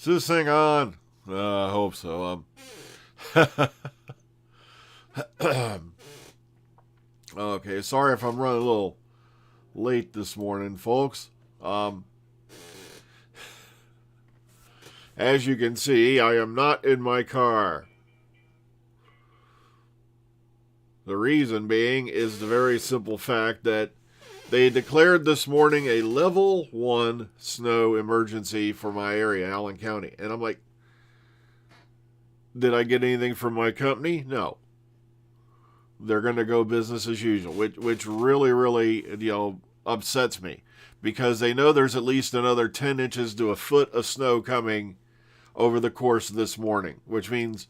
Is this thing on? I hope so. Okay, sorry if I'm running a little late this morning, folks. As you can see, I am not in my car. The reason being is the very simple fact that they declared this morning a level 1 snow emergency for my area, Allen County. And I'm like, did I get anything from my company? No. They're going to go business as usual, which really, upsets me. Because they know there's at least another 10 inches to a foot of snow coming over the course of this morning. Which means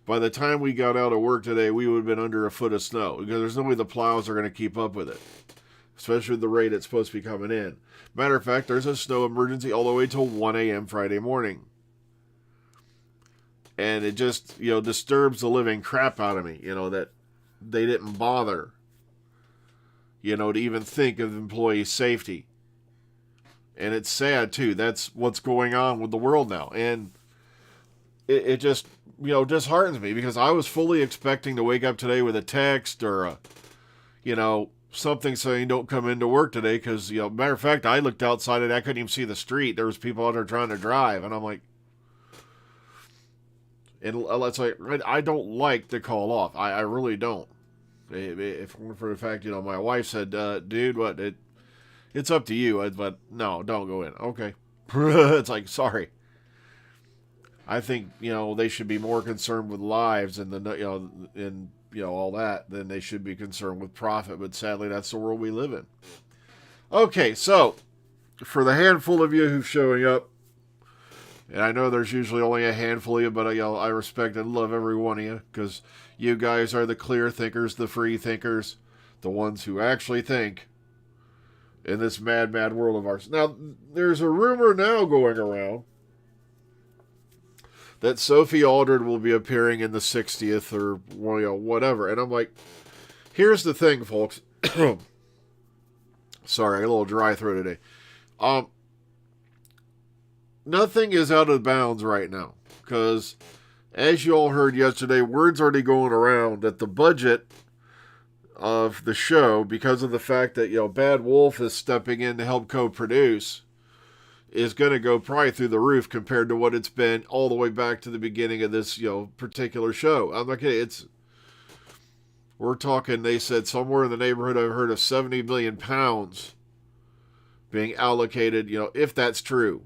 by the time we got out of work today, we would have been under a foot of snow. Because there's no way the plows are going to keep up with it. Especially at the rate it's supposed to be coming in. Matter of fact, there's a snow emergency all the way till 1 a.m. Friday morning. And it just, disturbs the living crap out of me, that they didn't bother, to even think of employee safety. And it's sad, too. That's what's going on with the world now. And it just, disheartens me because I was fully expecting to wake up today with a text or something saying don't come into work today because, matter of fact, I looked outside and I couldn't even see the street. There was people out there trying to drive. And I'm like, and it's like, I don't like to call off. I really don't. If for the fact, my wife said, dude, what? It's up to you. But no, don't go in. Okay. It's like, sorry. I think, they should be more concerned with lives and all that than they should be concerned with profit. But sadly, that's the world we live in. Okay, so for the handful of you who's showing up, and I know there's usually only a handful of you, but I respect and love every one of you because you guys are the clear thinkers, the free thinkers, the ones who actually think in this mad world of ours. Now, there's a rumor now going around that Sophie Aldred will be appearing in the 60th or whatever. And I'm like, here's the thing, folks. Sorry, I got a little dry throat today. Nothing is out of bounds right now. Because, as you all heard yesterday, word's already going around that the budget of the show, because of the fact that, Bad Wolf is stepping in to help co-produce, is going to go probably through the roof compared to what it's been all the way back to the beginning of this, particular show. I'm not kidding. We're talking, they said somewhere in the neighborhood, I've heard of 70 million pounds being allocated, if that's true.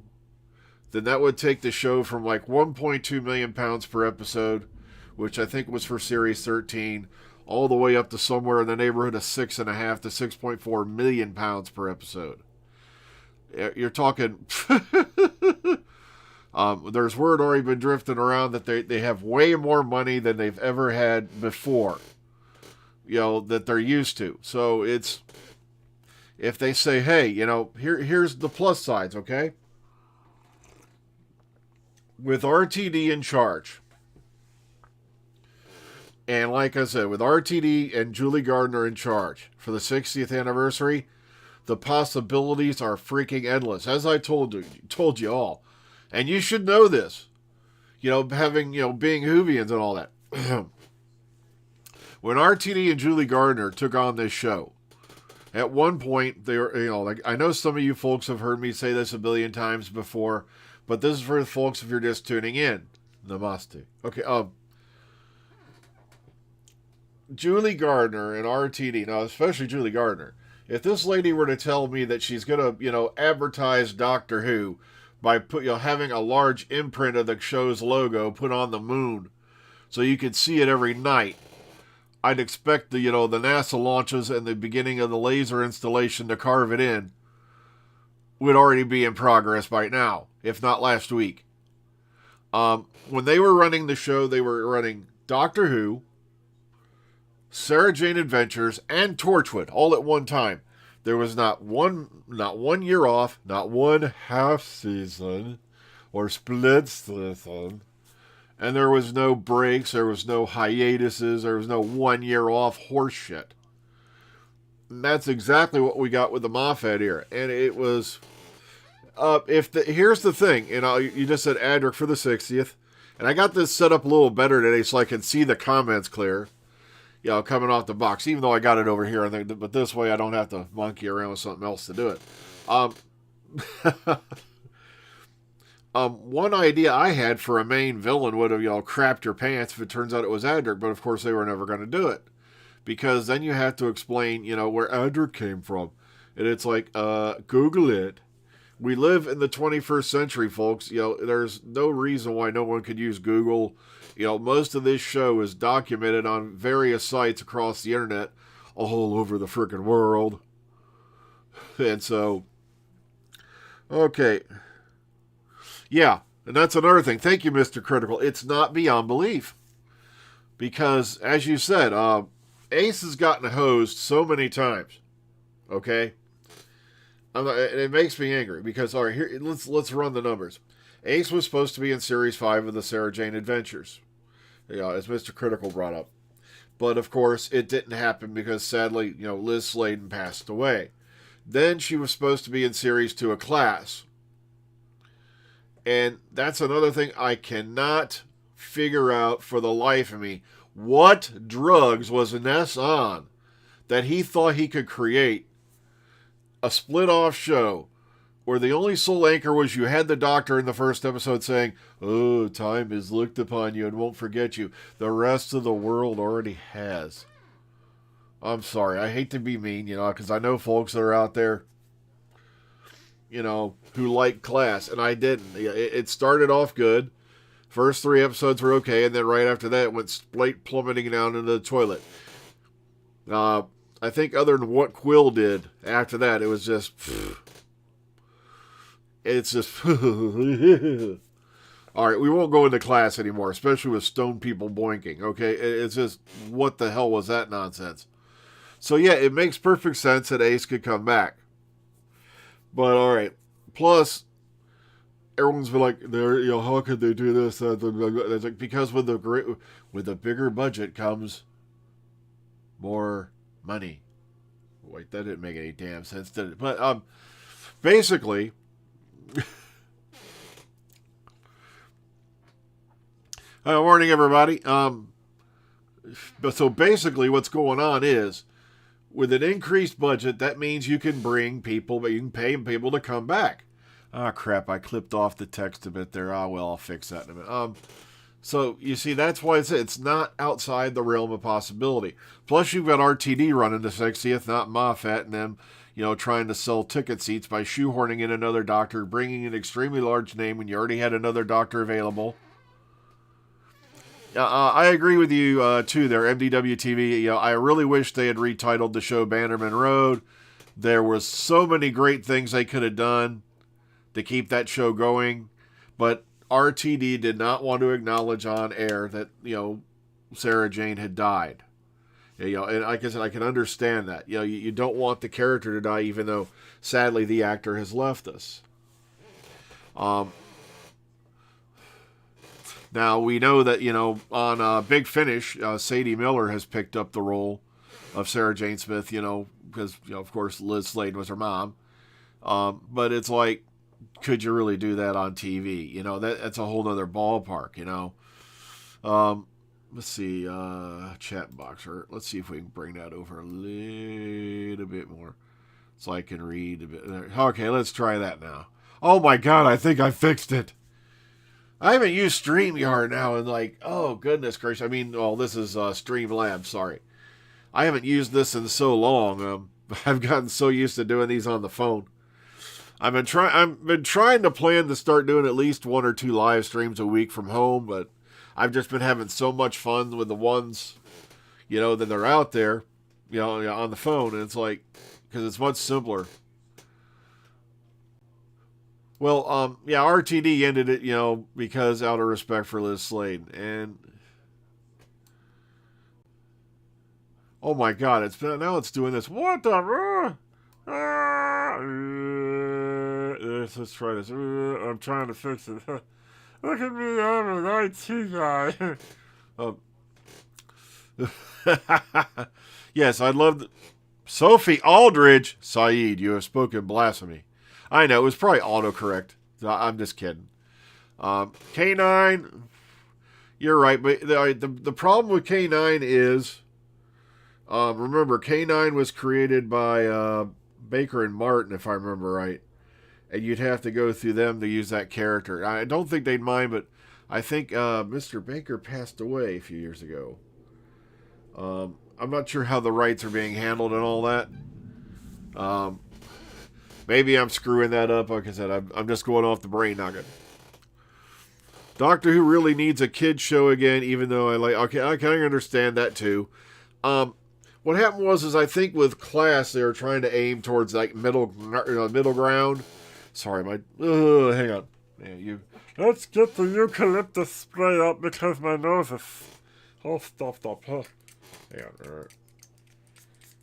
Then that would take the show from like 1.2 million pounds per episode, which I think was for Series 13, all the way up to somewhere in the neighborhood of 6.5 to 6.4 million pounds per episode. You're talking... there's word already been drifting around that they have way more money than they've ever had before, that they're used to. So it's... If they say, hey, here's the plus sides, okay? With RTD in charge, and like I said, with RTD and Julie Gardner in charge for the 60th anniversary, the possibilities are freaking endless. As I told you all, and you should know this, having being Whovians and all that. When RTD and Julie Gardner took on this show, at one point they were, I know some of you folks have heard me say this a billion times before. But this is for the folks if you're just tuning in. Namaste. Okay, Julie Gardner and RTD, now especially Julie Gardner, if this lady were to tell me that she's going to, advertise Doctor Who by having a large imprint of the show's logo put on the moon so you could see it every night, I'd expect the NASA launches and the beginning of the laser installation to carve it in would already be in progress by now, if not last week. When they were running the show, they were running Doctor Who, Sarah Jane Adventures, and Torchwood all at one time. There was not one year off, not one half season or split season, and there was no breaks, there was no hiatuses, there was no 1 year off horse shit. And that's exactly what we got with the Moffat era. And it was, Here's the thing, you just said Adric for the 60th, and I got this set up a little better today so I can see the comments clear, coming off the box. Even though I got it over here, but this way I don't have to monkey around with something else to do it. One idea I had for a main villain would have, crapped your pants if it turns out it was Adric, but of course they were never going to do it. Because then you have to explain, where Adric came from. And it's like, Google it. We live in the 21st century, folks. There's no reason why no one could use Google. Most of this show is documented on various sites across the internet, all over the frickin' world. And so, okay. Yeah, and that's another thing. Thank you, Mr. Critical. It's not beyond belief. Because, as you said, Ace has gotten hosed so many times. Okay? It makes me angry because, all right, here, let's run the numbers. Ace was supposed to be in Series 5 of the Sarah Jane Adventures, as Mr. Critical brought up. But, of course, it didn't happen because, sadly, Liz Sladen passed away. Then she was supposed to be in Series 2 of Class. And that's another thing I cannot figure out for the life of me. What drugs was Ness on that he thought he could create a split-off show where the only sole anchor was you had the doctor in the first episode saying, "Oh, time has looked upon you and won't forget you. The rest of the world already has." I'm sorry. I hate to be mean, because I know folks that are out there, who like Class, and I didn't. It started off good. First 3 episodes were okay, and then right after that, it went straight plummeting down into the toilet. I think other than what Quill did after that, it was just... It's just... Alright, we won't go into Class anymore, especially with stone people boinking, okay? It's just, what the hell was that nonsense? So yeah, it makes perfect sense that Ace could come back. But alright, plus, everyone's been like, how could they do this? It's like, because with the bigger budget comes more money. Wait, that didn't make any damn sense, did it? But basically, morning everybody. But so basically, what's going on is, with an increased budget, that means you can bring people, but you can pay people to come back. Ah, crap, I clipped off the text a bit there. Well, I'll fix that in a minute. So, you see, that's why it's not outside the realm of possibility. Plus, you've got RTD running the 60th, not Moffat, and them, trying to sell ticket seats by shoehorning in another doctor, bringing an extremely large name when you already had another doctor available. I agree with you, too, there, MDW-TV. I really wish they had retitled the show Bannerman Road. There was so many great things they could have done to keep that show going, but RTD did not want to acknowledge on air that, Sarah Jane had died. And like I said, I can understand that. You don't want the character to die, even though, sadly, the actor has left us. Now, we know that, on Big Finish, Sadie Miller has picked up the role of Sarah Jane Smith, because, of course, Liz Sladen was her mom. But it's like, could you really do that on TV? That's a whole nother ballpark, Let's see, chat box. Let's see if we can bring that over a little bit more so I can read a bit. Okay, let's try that now. Oh my God, I think I fixed it. I haven't used StreamYard now in oh goodness gracious. I mean, this is Streamlabs, sorry. I haven't used this in so long. I've gotten so used to doing these on the phone. I've been trying to plan to start doing at least 1 or 2 live streams a week from home, but I've just been having so much fun with the ones, that they're out there, on the phone, and it's like, because it's much simpler. Well, RTD ended it, because out of respect for Liz Sladen, and oh my God, it's doing this. What the? Let's try this. I'm trying to fix it. Look at me, I'm an IT guy. Yes, I'd love Sophie Aldridge. Saeed, you have spoken blasphemy. I know, it was probably autocorrect. I'm just kidding. K9, you're right, but the problem with K9 is, remember, K9 was created by Baker and Martin, if I remember right. And you'd have to go through them to use that character. I don't think they'd mind, but I think Mr. Baker passed away a few years ago. I'm not sure how the rights are being handled and all that. Maybe I'm screwing that up. Like I said, I'm just going off the brain nugget. Doctor Who really needs a kid show again, even though I can understand that too. What happened was I think with Class they were trying to aim towards like middle ground. Sorry, hang on. Yeah, let's get the eucalyptus spray up because my nose is all stuffed up. Huh? Hang on.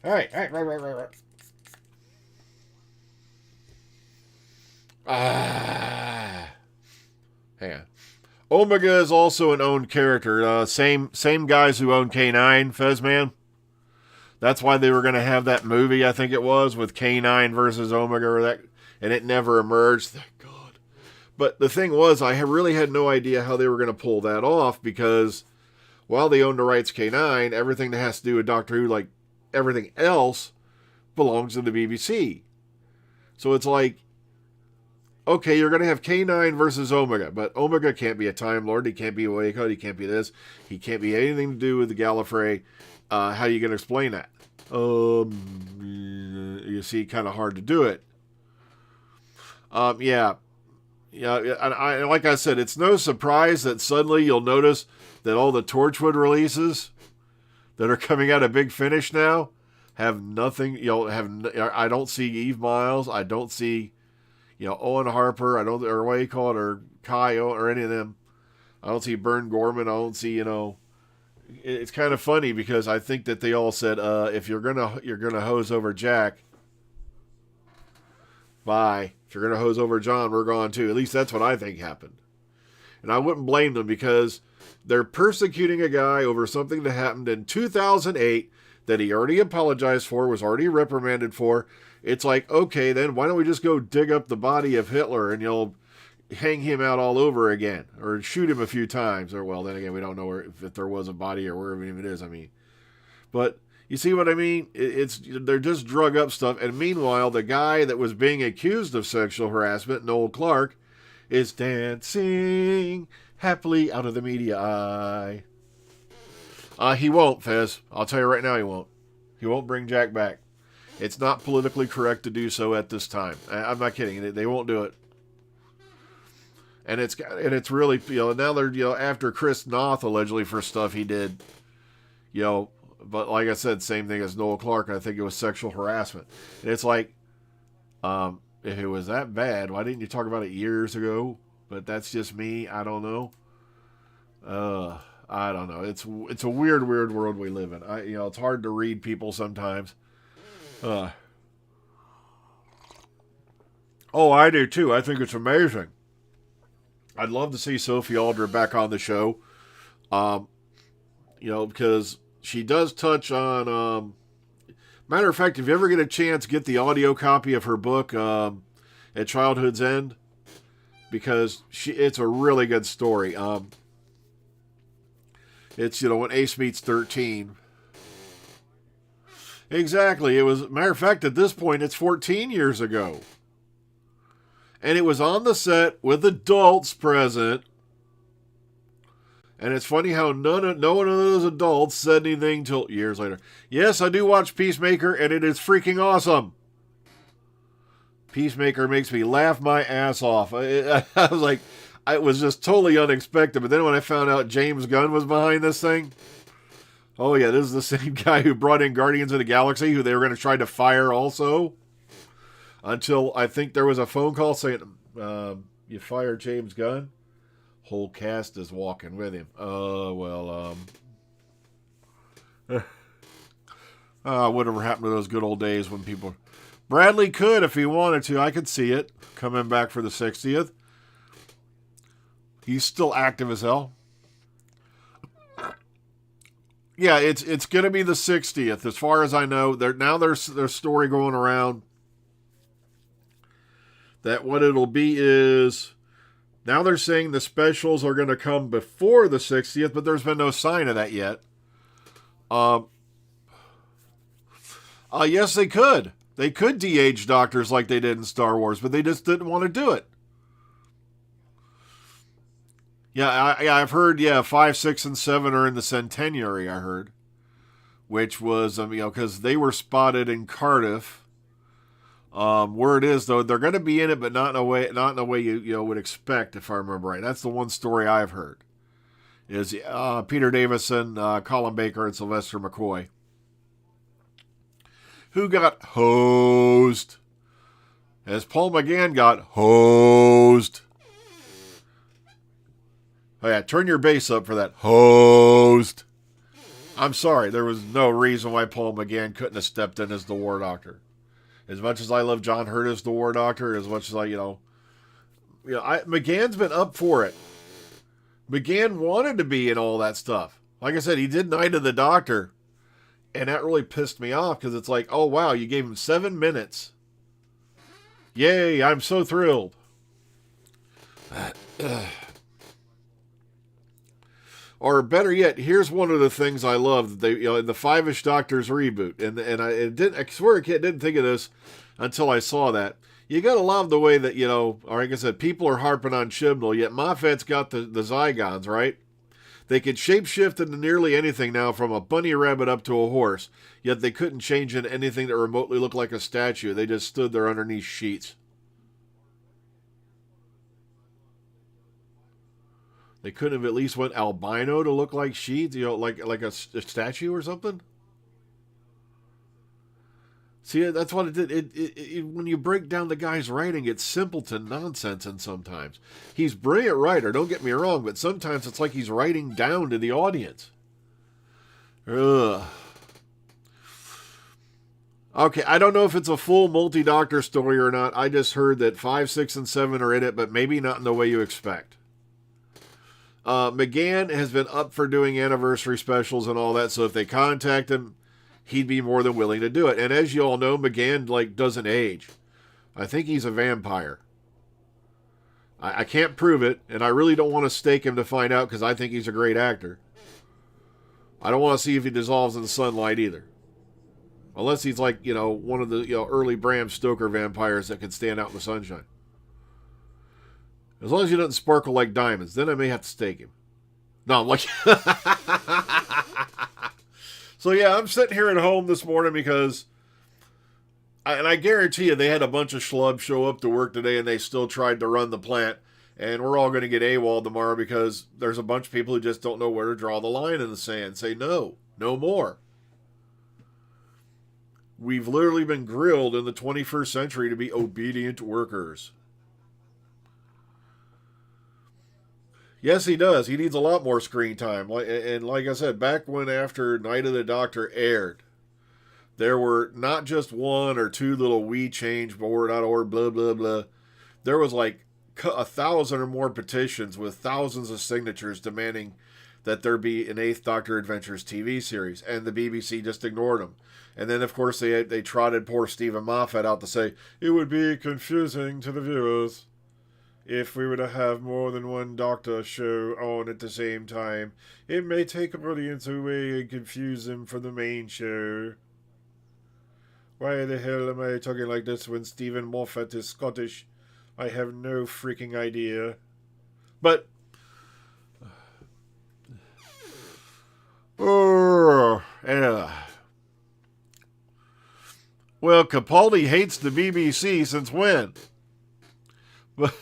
All right. Right. Hang on. Omega is also an owned character. Same guys who own K9, Fezman. That's why they were going to have that movie, I think it was, with K9 versus Omega, and it never emerged. Thank God. But the thing was, I really had no idea how they were going to pull that off because while they own the rights K9, everything that has to do with Doctor Who, like everything else, belongs to the BBC. So it's like, okay, you're going to have K9 versus Omega, but Omega can't be a Time Lord. He can't be a Waycode. He can't be this. He can't be anything to do with the Gallifrey. How are you going to explain that? You see, kind of hard to do it. Yeah. And like I said, it's no surprise that suddenly you'll notice that all the Torchwood releases that are coming out of Big Finish now have nothing. I don't see Eve Miles. I don't see, Owen Harper. I don't, or what you call it, or Kai, or any of them. I don't see Bern Gorman. I don't see, It's kind of funny because I think that they all said, if you're gonna hose over Jack, bye. If you're gonna hose over John, we're gone too. At least that's what I think happened. And I wouldn't blame them because they're persecuting a guy over something that happened in 2008 that he already apologized for, was already reprimanded for. It's like, okay, then why don't we just go dig up the body of Hitler and hang him out all over again, or shoot him a few times, or well, then again, we don't know if there was a body or wherever it is. I mean, but you see what I mean? They're just drug up stuff, and meanwhile, the guy that was being accused of sexual harassment, Noel Clarke, is dancing happily out of the media eye. He won't, Fez. I'll tell you right now, he won't. He won't bring Jack back. It's not politically correct to do so at this time. I'm not kidding. They won't do it. And it's really, now they're, after Chris Noth allegedly for stuff he did, but like I said, same thing as Noel Clarke. I think it was sexual harassment. And it's like, if it was that bad, why didn't you talk about it years ago? But that's just me. I don't know. I don't know. It's a weird world we live in. It's hard to read people sometimes. Oh, I do too. I think it's amazing. I'd love to see Sophie Aldred back on the show. Because she does touch on, matter of fact, if you ever get a chance, get the audio copy of her book, At Childhood's End, because it's a really good story. It's, when Ace meets 13. Exactly. It was, matter of fact, at this point, it's 14 years ago. And it was on the set with adults present. And it's funny how no one of those adults said anything till years later. Yes, I do watch Peacemaker, and it is freaking awesome. Peacemaker makes me laugh my ass off. I was like, it was just totally unexpected. But then when I found out James Gunn was behind this thing, oh yeah, this is the same guy who brought in Guardians of the Galaxy, who they were going to try to fire also. Until I think there was a phone call saying, you fired James Gunn? Whole cast is walking with him. Whatever happened to those good old days when people... Bradley could if he wanted to. I could see it. Coming back for the 60th. He's still active as hell. Yeah, it's going to be the 60th. As far as I know, there's story going around that what it'll be is, now they're saying the specials are going to come before the 60th, but there's been no sign of that yet. Yes, they could. They could de-age doctors like they did in Star Wars, but they just didn't want to do it. Yeah, I've heard, 5, 6, and 7 are in the centenary, I heard. Which was, because they were spotted in Cardiff. Where it is, though, they're going to be in it, but not in a way you would expect, if I remember right. That's the one story I've heard. Is Peter Davison, Colin Baker, and Sylvester McCoy. Who got hosed? As Paul McGann got hosed. Oh yeah, turn your bass up for that. Hosed. I'm sorry, there was no reason why Paul McGann couldn't have stepped in as the War Doctor. As much as I love John Hurt as the War Doctor, as much as McGann's been up for it. McGann wanted to be in all that stuff. Like I said, he did Night of the Doctor. And that really pissed me off because it's like, oh, wow, you gave him 7 minutes. Yay, I'm so thrilled. Or better yet, here's one of the things I love. They, in the Five-ish Doctors reboot, and I swear I didn't think of this until I saw that. You got to love the way that, or like I said, people are harping on Chibnall, yet Moffat's got the Zygons, right? They could shapeshift into nearly anything now, from a bunny rabbit up to a horse, yet they couldn't change into anything that remotely looked like a statue. They just stood there underneath sheets. They couldn't have at least went albino to look like sheets, like a statue or something? See, that's what it did. When you break down the guy's writing, it's simpleton nonsense, and sometimes. He's a brilliant writer, don't get me wrong, but sometimes it's like he's writing down to the audience. Ugh. Okay, I don't know if it's a full multi-doctor story or not. I just heard that 5, 6, and 7 are in it, but maybe not in the way you expect. McGann has been up for doing anniversary specials and all that, so if they contact him, he'd be more than willing to do it. And as you all know, McGann doesn't age. I think he's a vampire. I can't prove it, and I really don't want to stake him to find out because I think he's a great actor. I don't want to see if he dissolves in the sunlight either. Unless he's one of the early Bram Stoker vampires that can stand out in the sunshine. As long as he doesn't sparkle like diamonds, then I may have to stake him. No, I'm like... So yeah, I'm sitting here at home this morning because... I guarantee you they had a bunch of schlubs show up to work today and they still tried to run the plant. And we're all going to get AWOL tomorrow because there's a bunch of people who just don't know where to draw the line in the sand. Say no more. We've literally been grilled in the 21st century to be obedient workers. Yes, he does. He needs a lot more screen time. And like I said, back when after Night of the Doctor aired, there were not just 1 or 2 little we change board.org, blah, blah, blah. There was 1,000 or more petitions with thousands of signatures demanding that there be an 8th Doctor Adventures TV series. And the BBC just ignored them. And then, of course, they trotted poor Stephen Moffat out to say, it would be confusing to the viewers if we were to have more than one Doctor show on at the same time. It may take audience away and confuse them from the main show. Why the hell am I talking like this when Stephen Moffat is Scottish? I have no freaking idea. But... Well, Capaldi hates the BBC since when? But...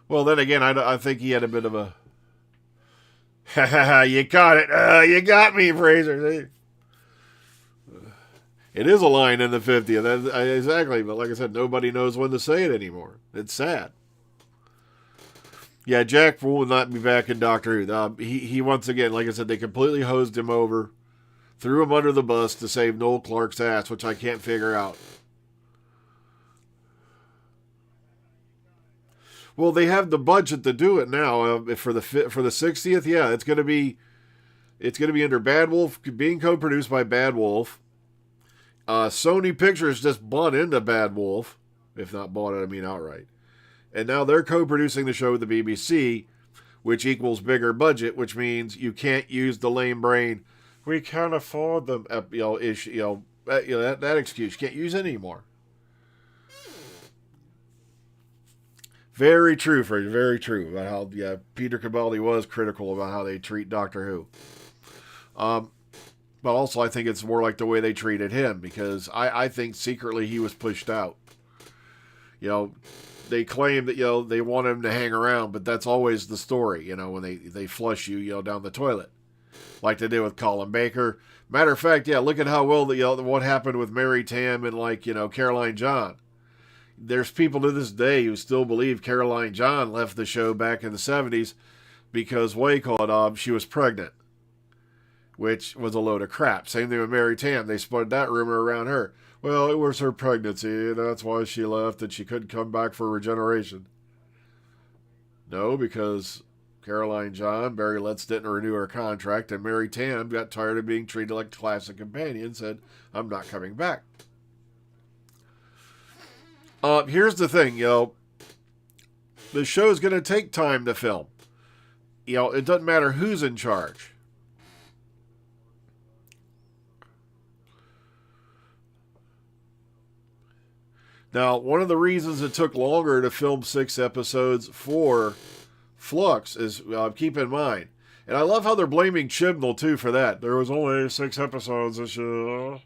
Well, then again, I think he had a bit of a... Ha ha ha, you caught it. You got me, Fraser. It is a line in the 50th. Exactly, but like I said, nobody knows when to say it anymore. It's sad. Yeah, Jack will not be back in Doctor Who. He once again, like I said, they completely hosed him over, threw him under the bus to save Noel Clarke's ass, which I can't figure out. Well, they have the budget to do it now. For the 60th, yeah, it's going to be under Bad Wolf, being co-produced by Bad Wolf. Sony Pictures just bought into Bad Wolf. if not bought it, I mean outright. And now they're co-producing the show with the BBC, which equals bigger budget, which means you can't use the lame brain. We can't afford them, that excuse. You can't use it anymore. Very true, Fraser. Very true about how Peter Capaldi was critical about how they treat Doctor Who. But also I think it's more like the way they treated him, because I think secretly he was pushed out. They claim that they want him to hang around, but that's always the story. When they flush you down the toilet, like they did with Colin Baker. Matter of fact, look at how well what happened with Mary Tam and Caroline John. There's people to this day who still believe Caroline John left the show back in the 70s because she was pregnant, which was a load of crap. Same thing with Mary Tam. They spread that rumor around her. Well, it was her pregnancy, and that's why she left, and she couldn't come back for regeneration. No, because Caroline John, Barry Letts didn't renew her contract, and Mary Tam got tired of being treated like a classic companion and said, I'm not coming back. Here's the thing, the show's going to take time to film. It doesn't matter who's in charge. Now, one of the reasons it took longer to film 6 episodes for Flux is, keep in mind, and I love how they're blaming Chibnall, too, for that. There was only 6 episodes this year.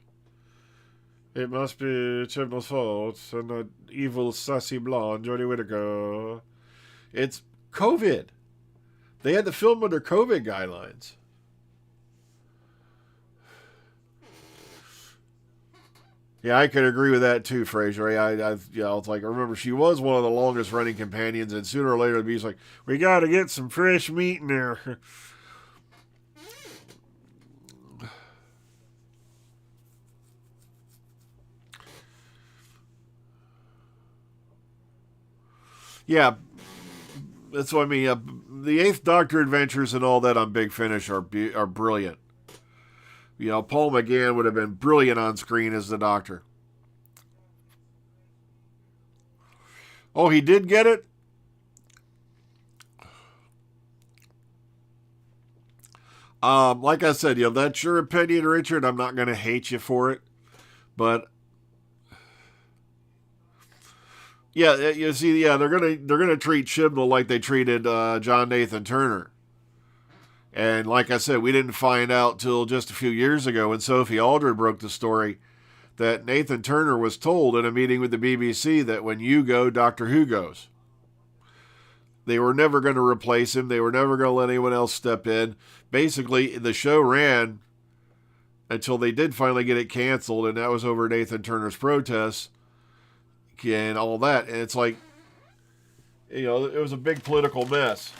It must be Chibnall's fault, and the evil, sassy blonde, Jodie Whittaker. It's COVID. They had to film under COVID guidelines. Yeah, I could agree with that too, Fraser. It's like, I remember she was one of the longest running companions, and sooner or later the B's like, we got to get some fresh meat in there. Yeah, that's what I mean. The Eighth Doctor adventures and all that on Big Finish are brilliant. Paul McGann would have been brilliant on screen as the Doctor. Oh, he did get it? Like I said, that's your opinion, Richard. I'm not going to hate you for it. But yeah, you see, they're gonna treat Chibnall like they treated John Nathan Turner. And like I said, we didn't find out till just a few years ago when Sophie Aldred broke the story that Nathan Turner was told in a meeting with the BBC that when you go, Doctor Who goes. They were never going to replace him. They were never going to let anyone else step in. Basically, the show ran until they did finally get it canceled, and that was over Nathan Turner's protests and all that. And it's like, it was a big political mess.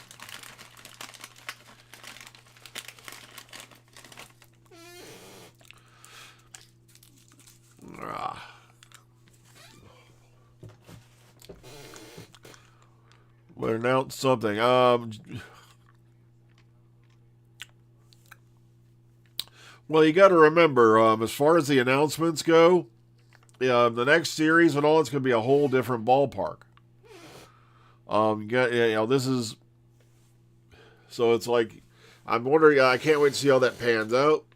But announce something. Well, you got to remember, as far as the announcements go, the next series and all, it's going to be a whole different ballpark. This is, so it's like, I'm wondering, I can't wait to see how that pans out.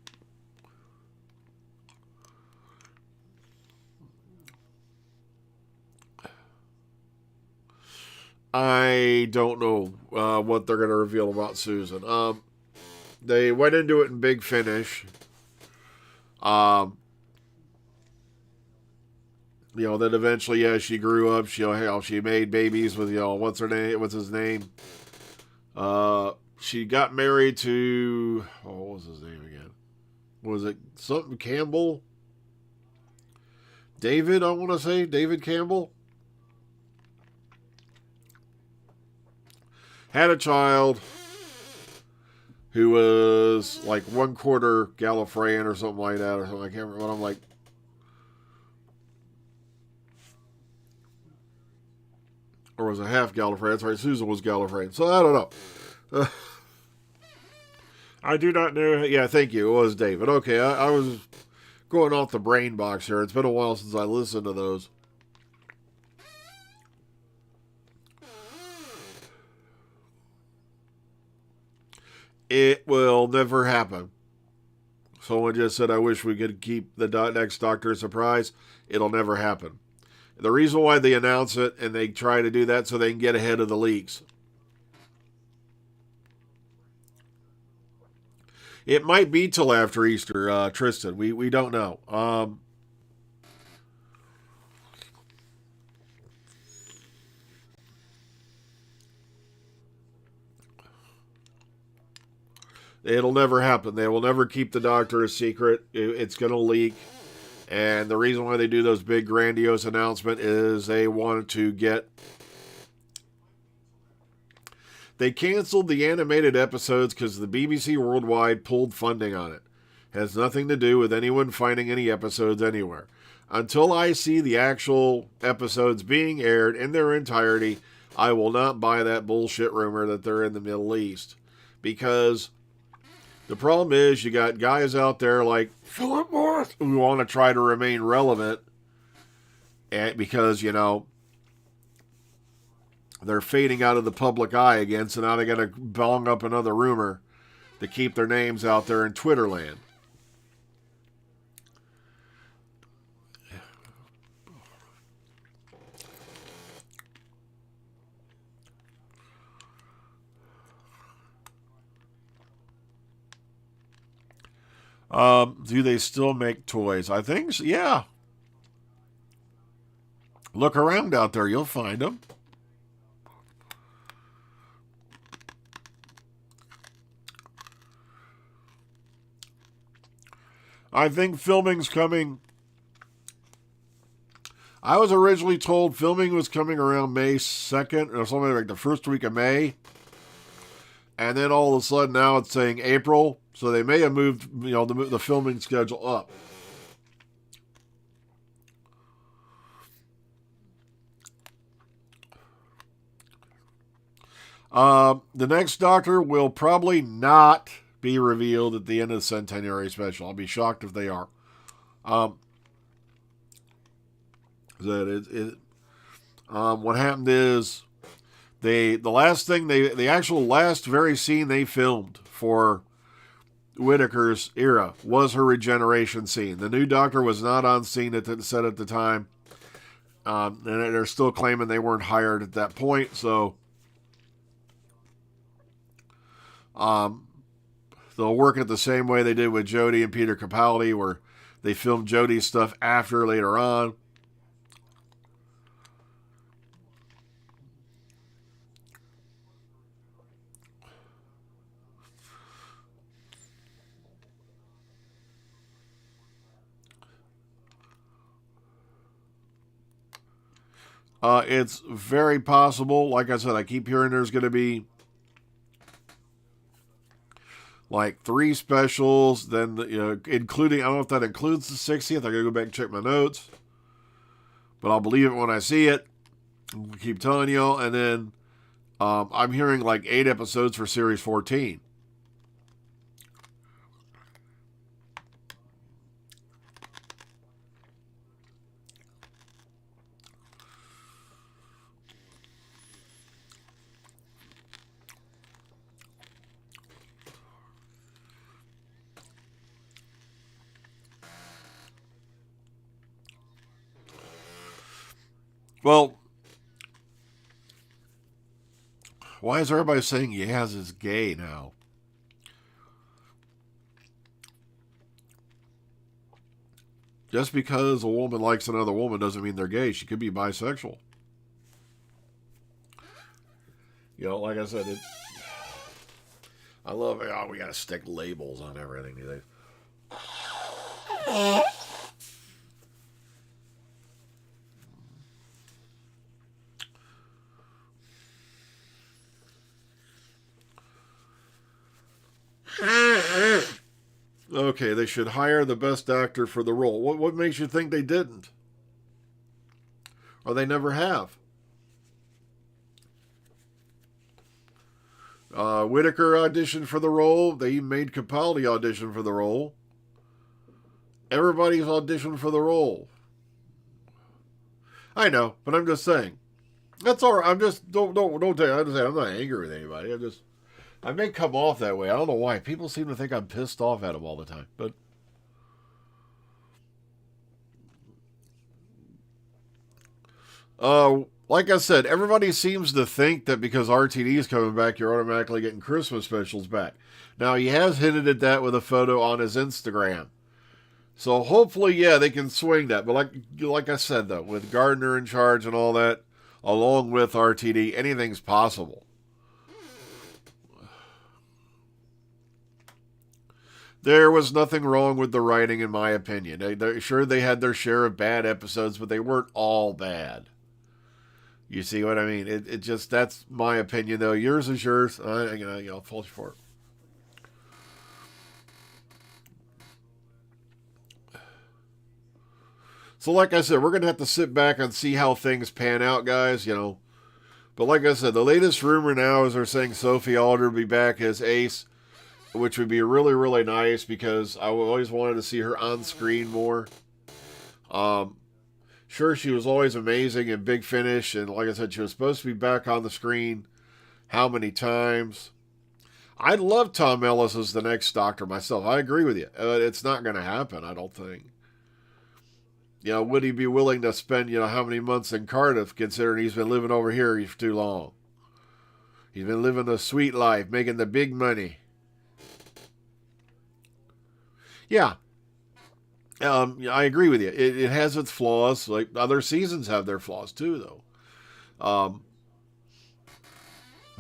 I don't know what they're going to reveal about Susan. They went into it in Big Finish. Then eventually, she grew up. She made babies with, what's his name? She got married to, what was his name again? Was it something Campbell? David, I want to say. David Campbell. Had a child who was like 1/4 Gallifreyan or something like that, or something. I can't remember. But I'm like, or was it half Gallifreyan? That's right, Susan was Gallifreyan. So I don't know. I do not know. Yeah, thank you. It was David. Okay, I was going off the brain box here. It's been a while since I listened to those. It will never happen. Someone just said, I wish we could keep the next Doctor a surprise. It'll never happen. The reason why they announce it and they try to do that so they can get ahead of the leaks. It might be till after Easter, Tristan. We don't know. It'll never happen. They will never keep the Doctor a secret. It's going to leak. And the reason why they do those big grandiose announcements is they want to get... They canceled the animated episodes because the BBC Worldwide pulled funding on it. Has nothing to do with anyone finding any episodes anywhere. Until I see the actual episodes being aired in their entirety, I will not buy that bullshit rumor that they're in the Middle East. Because the problem is you got guys out there like Philip Morris who want to try to remain relevant because, you know, they're fading out of the public eye again, so now they got to bong up another rumor to keep their names out there in Twitter land. Do they still make toys? I think so, yeah. Look around out there, you'll find them. I think filming's coming. I was originally told filming was coming around May 2nd or something like the first week of May. And then all of a sudden now it's saying April. So they may have moved, you know, the filming schedule up. The next Doctor will probably not be revealed at the end of the Centenary Special. I'll be shocked if they are. What happened is the actual last very scene they filmed for Whittaker's era was her regeneration scene. The new Doctor was not on scene at the time, and they're still claiming they weren't hired at that point. So, they'll work it the same way they did with Jodie and Peter Capaldi, where they filmed Jodie's stuff after later on. It's very possible. Like I said, I keep hearing there's going to be like 3 specials, then including, I don't know if that includes the 60th. I got to go back and check my notes, but I'll believe it when I see it. I'll keep telling you, and then I'm hearing like 8 episodes for Series 14. Well, why is everybody saying Yaz is gay now? Just because a woman likes another woman doesn't mean they're gay. She could be bisexual. You know, like I said, I love it. Oh, we got to stick labels on everything today. Okay, they should hire the best actor for the role. What makes you think they didn't? Or they never have? Whittaker auditioned for the role. They made Capaldi audition for the role. Everybody's auditioned for the role. I know, but I'm just saying. That's all right. I'm just don't take. I'm not angry with anybody. I'm just I may come off that way. I don't know why. People seem to think I'm pissed off at them all the time. But like I said, everybody seems to think that because RTD is coming back, you're automatically getting Christmas specials back. Now, he has hinted at that with a photo on his Instagram. So hopefully, yeah, they can swing that. But like I said, though, with Gardner in charge and all that, along with RTD, anything's possible. There was nothing wrong with the writing, in my opinion. They had their share of bad episodes, but they weren't all bad. You see what I mean? It just, that's my opinion, though. Yours is yours. I'll fault you for it. So, like I said, we're going to have to sit back and see how things pan out, guys, But like I said, the latest rumor now is they're saying Sophie Alder will be back as Ace, which would be really, really nice because I always wanted to see her on screen more. Sure, she was always amazing in Big Finish, and like I said, she was supposed to be back on the screen how many times? I'd love Tom Ellis as the next Doctor myself. I agree with you. It's not going to happen, I don't think. Would he be willing to spend, how many months in Cardiff, considering he's been living over here for too long? He's been living the sweet life, making the big money. Yeah. I agree with you. It has its flaws. Like other seasons have their flaws too, though.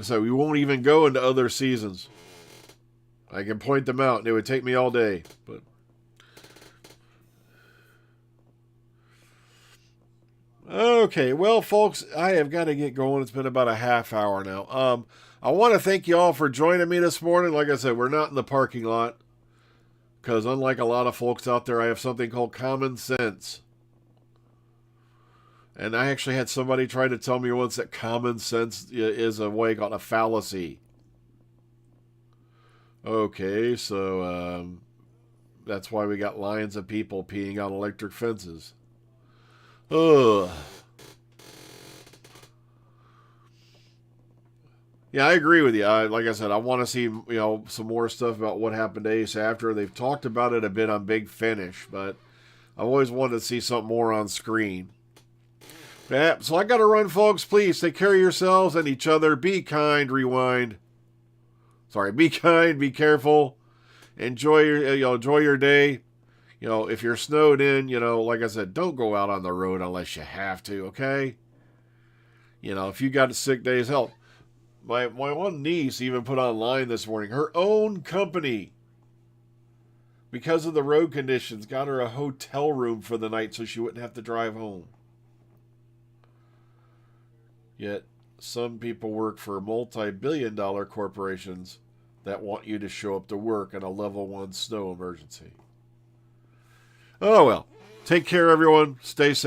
So we won't even go into other seasons. I can point them out, and it would take me all day. But okay, well, folks, I have got to get going. It's been about a half hour now. I want to thank you all for joining me this morning. Like I said, we're not in the parking lot. Because unlike a lot of folks out there, I have something called common sense. And I actually had somebody try to tell me once that common sense is a way called a fallacy. Okay, so that's why we got lines of people peeing on electric fences. Ugh. Yeah, I agree with you. Like I said, I want to see some more stuff about what happened to Ace after. They've talked about it a bit on Big Finish, but I've always wanted to see something more on screen. Yeah, so I got to run, folks. Please take care of yourselves and each other. Be kind. Rewind. Sorry. Be kind. Be careful. Enjoy your day. If you're snowed in, like I said, don't go out on the road unless you have to. Okay. If you got sick days, help. My one niece even put online this morning, her own company, because of the road conditions, got her a hotel room for the night so she wouldn't have to drive home. Yet, some people work for multi-billion-dollar corporations that want you to show up to work in a level 1 snow emergency. Oh well. Take care, everyone. Stay safe.